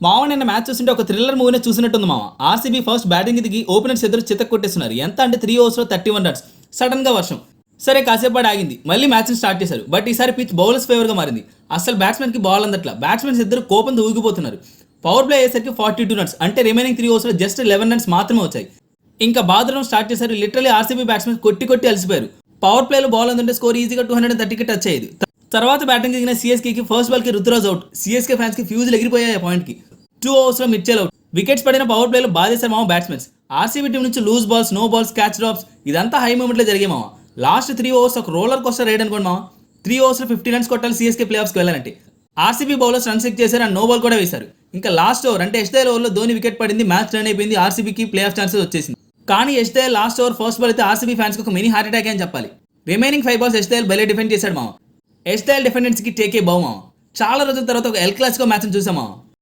మావ నిన్న మ్యాచ్ చూస్తుంటే ఒక థ్రిల్లర్ మూవీనే చూసినట్టుంది మావ. ఆర్సీబీ ఫస్ట్ బ్యాటింగ్ దిగి ఓపెనర్స్ ఎదురు చితక్ కొట్టేస్తున్నారు. ఎంత అంటే 3 ఓవర్స్లో 31 రన్స్. సడన్ గా వర్షం. సరే కాసేపు ఆగింది, మళ్ళీ మ్యాచ్ని స్టార్ట్ చేశారు. బట్ ఈసారి పిచ్ బౌలర్స్ ఫేవర్గా మారింది. అసలు బ్యాట్స్మెన్కి బాల్ అందట్లా. బ్యాట్స్మెన్స్ ఇద్దరు కోపంతో ఊగిపోతున్నారు. పవర్ ప్లే అయ్యేసరికి 42 రన్స్, అంటే రిమైనింగ్ 3 ఓవర్స్లో జస్ట్ 11 రన్స్ మాత్రమే వచ్చాయి. ఇంకా బాధడం స్టార్ట్ చేశారు. లిటరలీ ఆర్సీబీ బ్యాట్స్మెన్ కొట్టి అలసిపోయారు. పవర్ ప్లేలో బాల్ అందుంటే స్కోర్ ఈజీగా 230కి టచ్ అయ్యేది. తర్వాత బ్యాటింగ్ దిగిన సిఎస్కేకి ఫస్ట్ బాల్కి రుతురాజ్ అవుట్. సిఎస్కే ఫ్యాన్స్కి ఫ్యూజులు ఎగిరిపోయాయి ఆ పాయింట్కి. 2 ఓవర్స్లో మిర్చెల్ అవుట్. వికెట్స్ పడిన పవర్ ప్లేలో బాధేశారు మామ బ్యాట్స్మెన్స్. ఆర్సీబీ టీం నుంచి loose balls, no balls, catch drops ఇదంతా హై మూమెంట్లో జరిగే మామ. లాస్ట్ 3 ఓవర్స్ ఒక రోలర్ కోస్టర్ రైడ్ అనుకోండి మామ. 3 ఓవర్స్లో 50 రన్స్ కొట్టాలి సిఎస్కే ప్లే ఆఫ్స్కి వెళ్ళాలంటే. ఆర్సీబీ బౌలర్స్ రన్స్ చెక్ చేశారు అండ్ నో బాల్ కూడా వేశారు. ఇంకా లాస్ట్ ఓవర్ అంటే ఎస్డేల్ ఓవర్లో ధోని వికెట్ పడింది, మ్యాచ్ రన్ అయిపోయింది. ఆర్సీబీకి ప్లే ఆఫ్ ఛాన్సెస్ వచ్చేసింది. కానీ ఎస్డేల్ లాస్ట్ ఓవర్ ఫస్ట్ బాల్ అయితే ఆర్సీబీ ఫ్యాన్స్కి ఒక మినీ హార్ట్ అటాక్ అని చెప్పాలి. రిమైనింగ్ 5 బాల్స్ ఎస్డేల్ భలే డిఫెండ్ చేశాడు మామ. ఎస్డేల్ డిఫెండెన్స్కి టేకే బౌ మామ. చాలా రోజుల తర్వాత ఒక ఎల్ క్లాసికో మ్యాచ్ని చూసాం మామ.